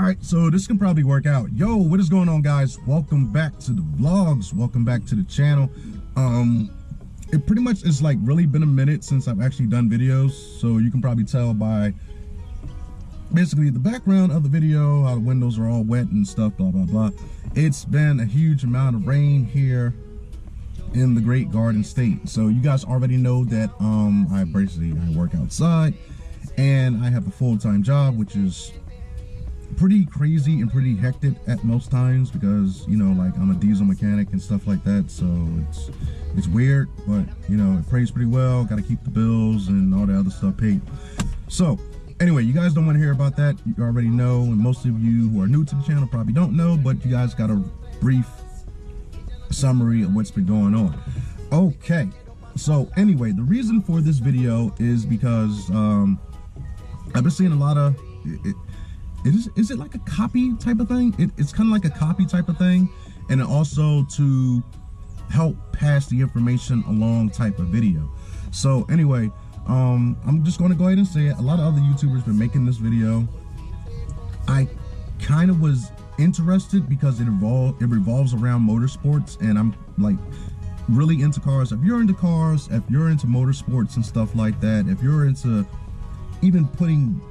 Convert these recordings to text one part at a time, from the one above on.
All right, so this can probably work out. Yo, what is going on, guys? Welcome back to the vlogs. Welcome back to the channel. It pretty much is like really been a minute since I've actually done videos, so you can probably tell by basically the background of the video, how the windows are all wet and stuff, blah blah blah. It's been a huge amount of rain here in the Great Garden State. So you guys already know that I work outside and I have a full-time job, which is pretty crazy and pretty hectic at most times because, you know, like I'm a diesel mechanic and stuff like that. So it's weird, but you know, it pays pretty well. Got to keep the bills and all the other stuff paid. So anyway, you guys don't want to hear about that. You already know, and most of you who are new to the channel probably don't know, but you guys got a brief summary of what's been going on. Okay, so anyway, the reason for this video is because I've been seeing a lot of is it like a copy type of thing? It's kind of like a copy type of thing, and also to help pass the information along type of video. So anyway, I'm just going to go ahead and say it. A lot of other YouTubers been making this video. I kind of was interested because it revolves around motorsports, and I'm like really into cars. If you're into cars, if you're into motorsports and stuff like that, if you're into even putting,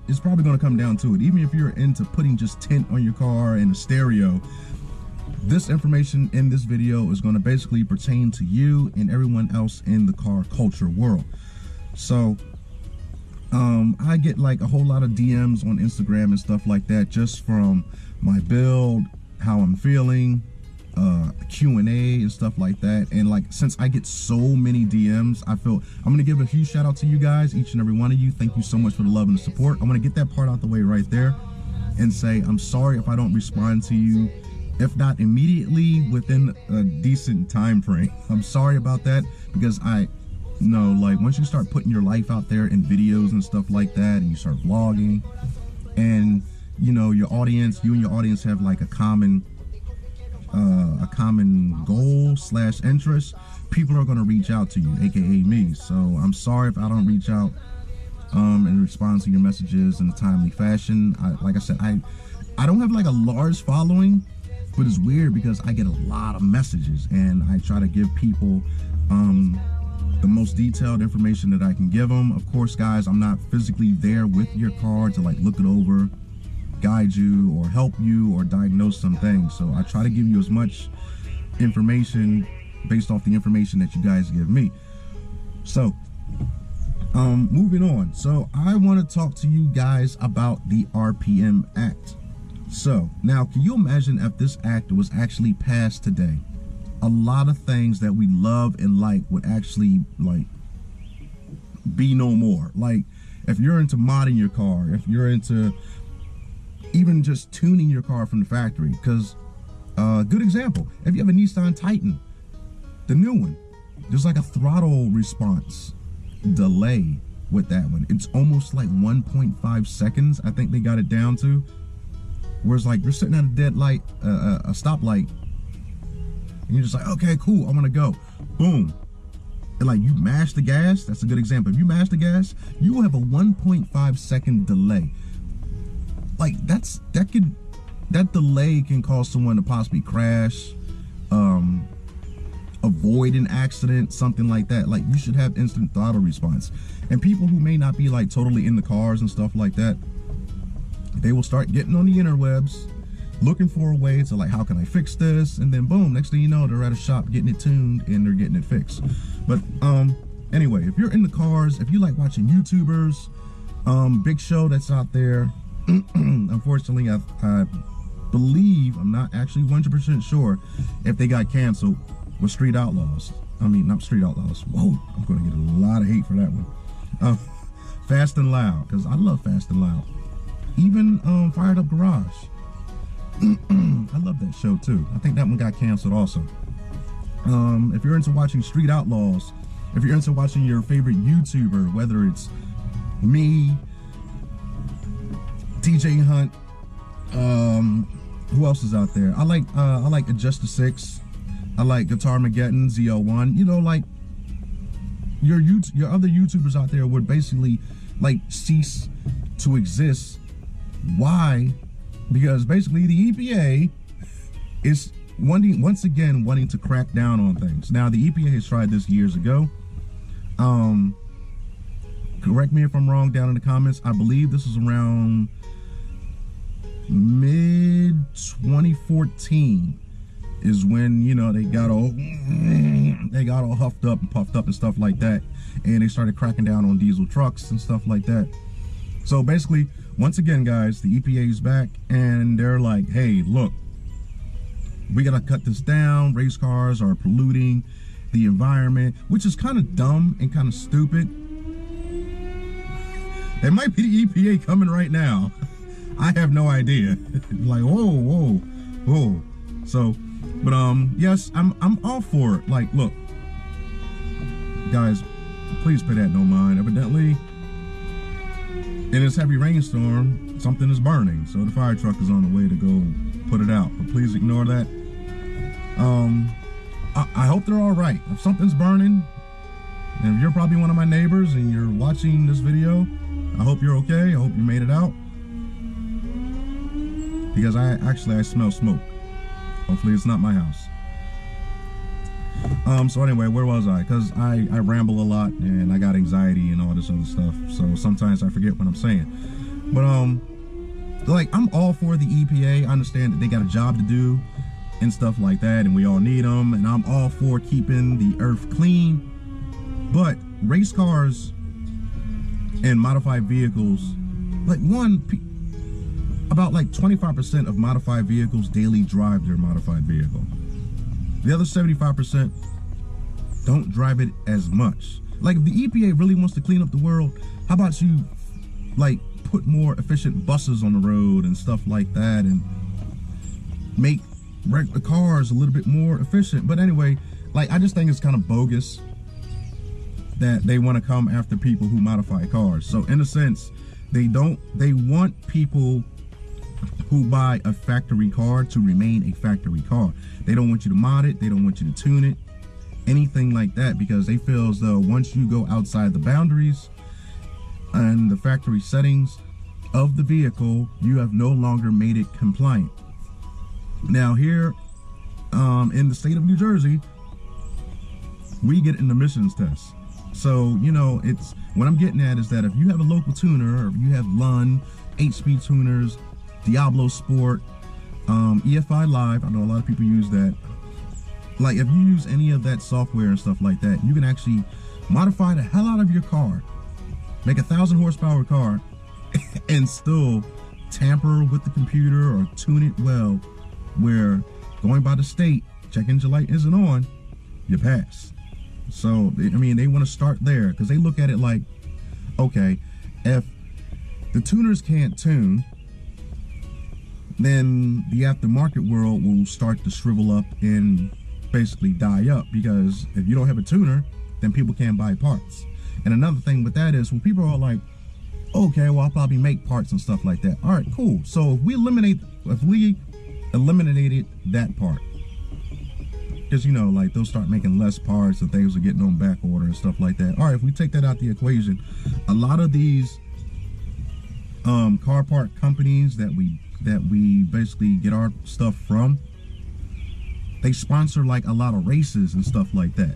it's probably going to come down to it, even if you're into putting just tint on your car and a stereo, this information in this video is going to basically pertain to you and everyone else in the car culture world. So I get like a whole lot of DMs on Instagram and stuff like that, just from my build, how I'm feeling, Q&A and stuff like that. And like, since I get so many DMs, I feel I'm gonna give a huge shout out to you guys, each and every one of you. Thank you so much for the love and the support. I want to get that part out the way right there and say I'm sorry if I don't respond to you, if not immediately, within a decent time frame. I'm sorry about that, because I know, like, once you start putting your life out there in videos and stuff like that, and you start vlogging, and you know, you and your audience have like a common goal / interest, people are going to reach out to you, aka me. So I'm sorry if I don't reach out and respond to your messages in a timely fashion. Like I said, I don't have like a large following, but it's weird because I get a lot of messages, and I try to give people the most detailed information that I can give them. Of course, guys, I'm not physically there with your car to like look it over, guide you, or help you, or diagnose some things. So I try to give you as much information based off the information that you guys give me. So moving on, so I want to talk to you guys about the RPM Act. So now, can you imagine if this act was actually passed today? A lot of things that we love and like would actually like be no more. Like, if you're into modding your car, if you're into even just tuning your car from the factory, because good example, if you have a Nissan Titan, the new one, there's like a throttle response delay with that one. It's almost like 1.5 seconds, I think they got it down to. Whereas like you're sitting at a dead light, a stoplight, and you're just like, okay, cool, I'm gonna go. Boom. And like you mash the gas, that's a good example. If you mash the gas, you will have a 1.5 second delay. Like that delay can cause someone to possibly crash, avoid an accident, something like that. Like, you should have instant throttle response. And people who may not be like totally in the cars and stuff like that, they will start getting on the interwebs, looking for a way to like, how can I fix this? And then boom, next thing you know, they're at a shop getting it tuned and they're getting it fixed. But anyway, if you're in the cars, if you like watching YouTubers, big show that's out there, unfortunately, I believe, I'm not actually 100% sure if they got canceled, with Street Outlaws. I mean, not Street Outlaws. Whoa, I'm gonna get a lot of hate for that one. Fast and Loud, because I love Fast and Loud. Even Fired Up Garage. I love that show too. I think that one got canceled also. If you're into watching Street Outlaws, if you're into watching your favorite YouTuber, whether it's me, TJ Hunt, who else is out there? I like Adjust the Six. I like Guitar Mageddon, ZL1. You know, like your other YouTubers out there would basically like cease to exist Why? Because basically the EPA is once again wanting to crack down on things. Now the EPA has tried this years ago. Correct me if I'm wrong down in the comments. I believe this is around mid 2014 is when, you know, they got all huffed up and puffed up and stuff like that, and they started cracking down on diesel trucks and stuff like that. So basically, once again, guys, the EPA is back and they're like, hey, look, we gotta cut this down. Race cars are polluting the environment, which is kind of dumb and kind of stupid. It might be the EPA coming right now. I have no idea. Like, whoa. So, but yes, I'm all for it. Like, look, guys, please pay that no mind. Evidently, in this heavy rainstorm, something is burning, so the fire truck is on the way to go put it out. But please ignore that. I hope they're all right. If something's burning, and if you're probably one of my neighbors and you're watching this video, I hope you're okay. I hope you made it out. Because I smell smoke. Hopefully it's not my house. So anyway, where was I? Because I ramble a lot and I got anxiety and all this other stuff. So sometimes I forget what I'm saying. But like, I'm all for the EPA. I understand that they got a job to do and stuff like that, and we all need them. And I'm all for keeping the earth clean. But race cars and modified vehicles, like about like 25% of modified vehicles daily drive their modified vehicle. The other 75% don't drive it as much. Like, if the EPA really wants to clean up the world, how about you like put more efficient buses on the road and stuff like that, and make regular cars a little bit more efficient. But anyway, like, I just think it's kind of bogus that they want to come after people who modify cars. So in a sense, they want people who buy a factory car to remain a factory car. They don't want you to mod it, they don't want you to tune it, anything like that, because they feel as though once you go outside the boundaries and the factory settings of the vehicle, you have no longer made it compliant. Now here in the state of New Jersey, we get an emissions test. So, you know, it's what I'm getting at is that if you have a local tuner, or if you have Lund, HP tuners, Diablo Sport, EFI Live, I know a lot of people use that. Like, if you use any of that software and stuff like that, you can actually modify the hell out of your car, make a 1,000 horsepower car, and still tamper with the computer or tune it well, where going by the state, check engine light isn't on, you pass. So, I mean, they want to start there because they look at it like, okay, if the tuners can't tune, then the aftermarket world will start to shrivel up and basically die up, because if you don't have a tuner, then people can't buy parts. And another thing with that is, when people are like, okay, well, I'll probably make parts and stuff like that. All right, cool. So if we eliminated that part, because, you know, like, they'll start making less parts and things are getting on back order and stuff like that. All right, if we take that out the equation, a lot of these car part companies that we basically get our stuff from, they sponsor like a lot of races and stuff like that.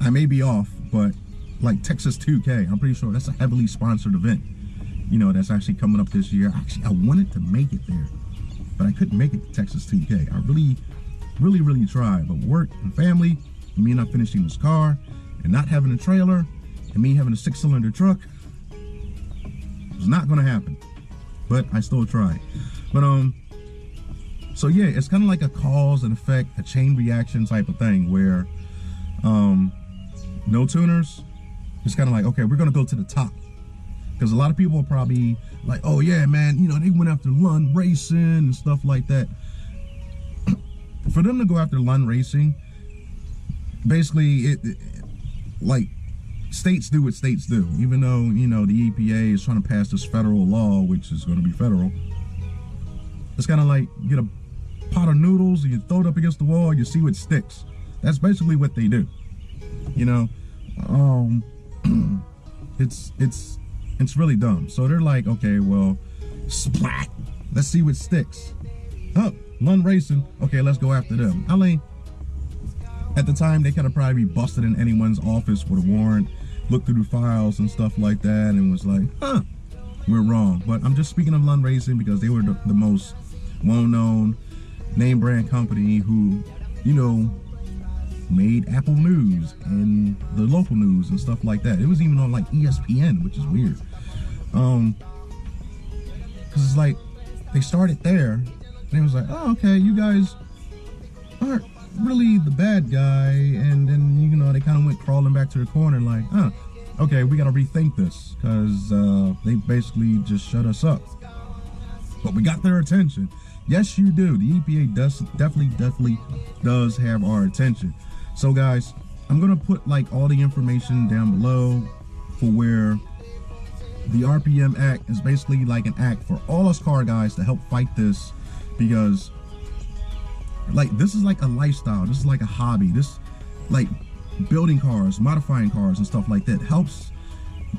I may be off, but like Texas 2K, I'm pretty sure that's a heavily sponsored event, you know, that's actually coming up this year. Actually, I wanted to make it there, but I couldn't make it to Texas 2K. I really tried, but work and family, and me not finishing this car, and not having a trailer, and me having a 6-cylinder truck, it's not gonna happen. But I still tried. But so yeah, it's kind of like a cause and effect, a chain reaction type of thing, where no tuners, it's kind of like, okay, we're gonna go to the top, because a lot of people are probably like, oh yeah, man, you know, they went after Lund Racing and stuff like that. For them to go after Lund Racing, basically it like, states do what states do. Even though, you know, the EPA is trying to pass this federal law, which is going to be federal, it's kind of like, you get a pot of noodles and you throw it up against the wall, you see what sticks. That's basically what they do, you know. It's It's really dumb. So they're like, okay, well, splat. Let's see what sticks. Oh, Lund Racing. Okay, let's go after them. I mean, at the time, they could have probably busted in anyone's office with a warrant, looked through the files and stuff like that, and was like, huh, we're wrong. But I'm just speaking of Lund Racing because they were the most well-known name brand company who, you know, made Apple News and the local news and stuff like that. It was even on like ESPN, which is weird. Because it's like they started there and it was like, oh, okay, you guys aren't really the bad guy. And then, you know, they kind of went crawling back to the corner like, huh, okay, we got to rethink this because they basically just shut us up. But we got their attention. Yes, you do. The EPA definitely does have our attention. So guys, I'm gonna put like all the information down below for where the RPM Act is basically like an act for all us car guys to help fight this, because like this is like a lifestyle, this is like a hobby. This, like, building cars, modifying cars and stuff like that helps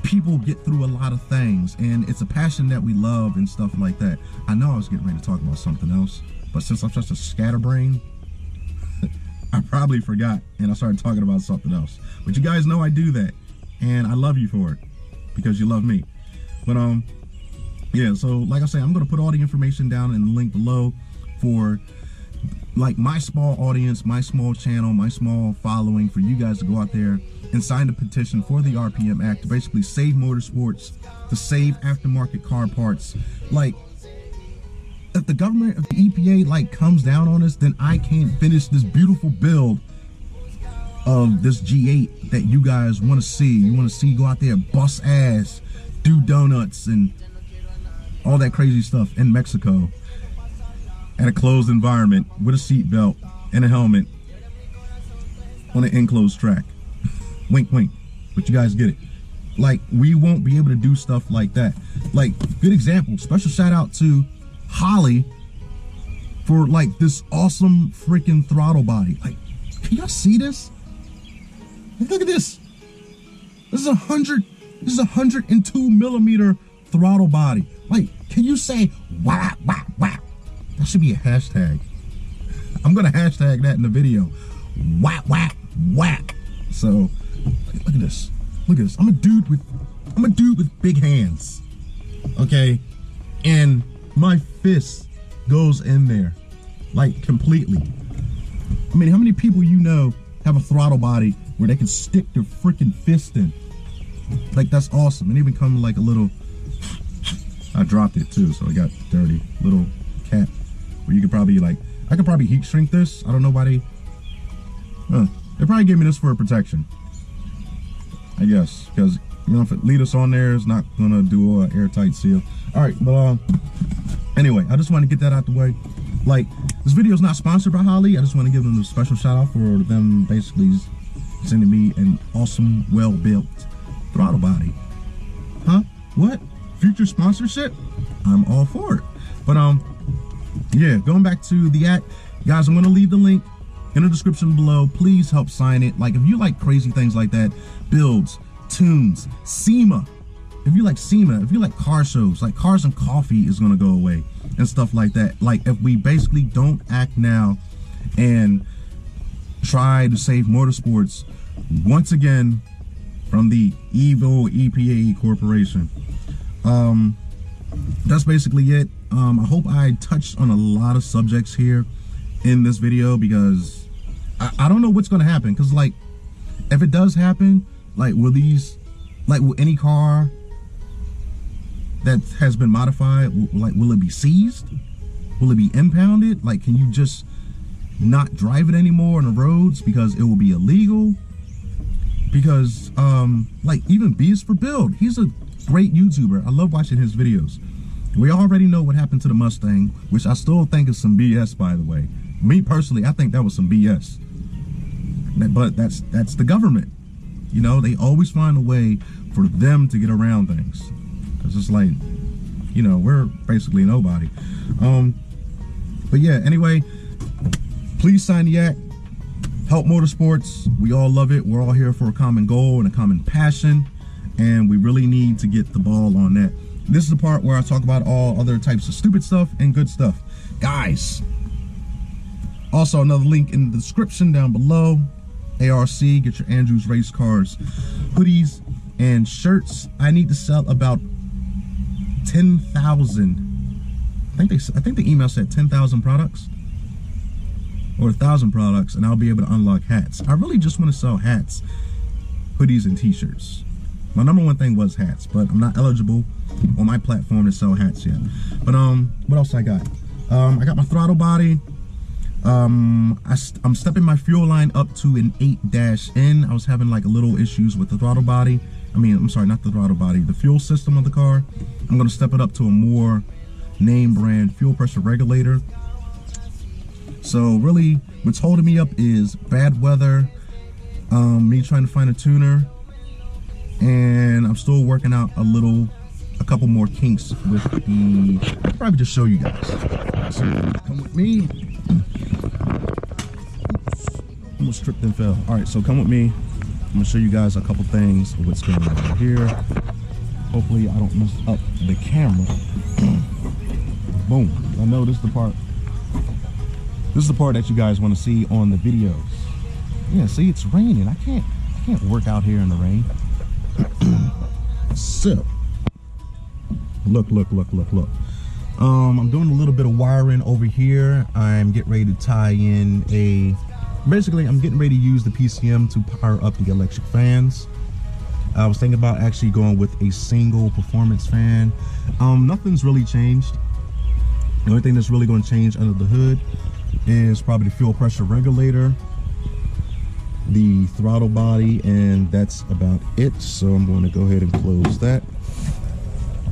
people get through a lot of things, and it's a passion that we love and stuff like that. I know I was getting ready to talk about something else, but since I'm such a scatterbrain, I probably forgot and I started talking about something else. But you guys know I do that, and I love you for it because you love me. But yeah, so like I say, I'm gonna put all the information down in the link below for like my small audience, my small channel, my small following, for you guys to go out there and sign the petition for the RPM Act to basically save motorsports, to save aftermarket car parts. Like, if the government, if the EPA like comes down on us, then I can't finish this beautiful build of this G8 that you guys want to see. You want to see go out there, bust ass, do donuts and all that crazy stuff in Mexico at a closed environment with a seat belt and a helmet on an enclosed track. Wink, wink. But you guys get it. Like, we won't be able to do stuff like that. Like, good example, special shout out to Holly for like this awesome freaking throttle body. Like, can y'all see this? Like, look at this. This is 102 millimeter throttle body. Like, can you say wow, wow, wow? That should be a hashtag. I'm gonna hashtag that in the video. Whack, whack, whack. So look at this. Look at this. I'm a dude with big hands. Okay? And my fist goes in there. Like, completely. I mean, how many people you know have a throttle body where they can stick their freaking fist in? Like, that's awesome. And even come like a little, I dropped it too, so I got dirty little cap where you could probably like, I could probably heat shrink this. I don't know why they probably gave me this for a protection, I guess, because, you know, if it lead us on there, it's not gonna do an airtight seal. All right, but anyway, I just want to get that out the way. Like, this video is not sponsored by Holly. I just want to give them a special shout out for them basically sending me an awesome, well-built throttle body. Huh? What? Future sponsorship? I'm all for it. But yeah, going back to the act, guys, I'm gonna leave the link in the description below. Please help sign it. Like, if you like crazy things like that, builds, tunes, SEMA, if you like SEMA, if you like car shows, like Cars and Coffee is gonna go away and stuff like that. Like, if we basically don't act now and try to save motorsports once again from the evil EPA corporation. That's basically it. I hope I touched on a lot of subjects here in this video, because I don't know what's gonna happen. Because, like, if it does happen, like, will any car that has been modified, will it be seized? Will it be impounded? Like, can you just not drive it anymore on the roads because it will be illegal? Because like, even B is for Build, he's a great YouTuber. I love watching his videos. We already know what happened to the Mustang, which I still think is some BS, by the way. Me personally, I think that was some BS. But that's the government. You know, they always find a way for them to get around things. Because it's like, you know, we're basically nobody. But yeah, anyway, please sign the act. Help motorsports. We all love it. We're all here for a common goal and a common passion. and we really need to get the ball on that. This is the part where I talk about all other types of stupid stuff and good stuff, guys. Also, another link in the description down below. ARC, get your Andrews race cars hoodies and shirts. I need to sell about 10,000. I think the email said 10,000 products or 1,000 products, and I'll be able to unlock hats. I really just want to sell hats, hoodies, and t-shirts. My number one thing was hats, but I'm not eligible on my platform to sell hats yet. But what else I got? I got my throttle body. I'm stepping my fuel line up to an 8-N. I was having like a little issues with the throttle body. I mean, I'm sorry, not the throttle body, the fuel system of the car. I'm gonna step it up to a more name brand fuel pressure regulator. So really what's holding me up is bad weather, me trying to find a tuner, and I'm still working out a couple more kinks with the, I'll probably just show you guys. So come with me. Almost tripped and fell. All right, so come with me. I'm gonna show you guys a couple things of what's going on here. Hopefully I don't mess up the camera. Boom. I know this is the part. This is the part that you guys want to see on the videos. Yeah, see, it's raining. I can't work out here in the rain. So look. I'm doing a little bit of wiring over here. I'm getting ready to tie in basically I'm getting ready to use the PCM to power up the electric fans. I was thinking about actually going with a single performance fan. Nothing's really changed. The only thing that's really going to change under the hood is probably the fuel pressure regulator, the throttle body, and that's about it. So I'm going to go ahead and close that.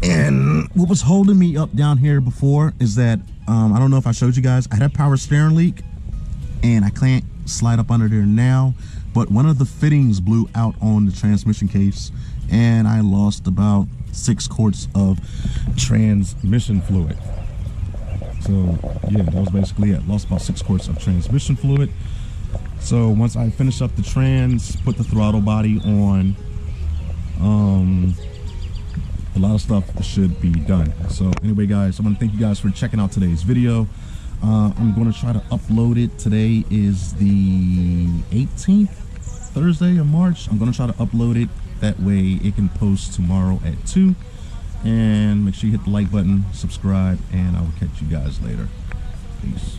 And what was holding me up down here before is that I don't know if I showed you guys, I had a power steering leak and I can't slide up under there now, but one of the fittings blew out on the transmission case and I lost about 6 quarts of transmission fluid. So yeah, that was basically it. Lost about 6 quarts of transmission fluid. So once I finish up the trans, put the throttle body on, a lot of stuff should be done. So anyway, guys, I want to thank you guys for checking out today's video. I'm going to try to upload it. Today is the 18th, Thursday of March. I'm going to try to upload it. That way it can post tomorrow at 2. And make sure you hit the like button, subscribe, and I will catch you guys later. Peace.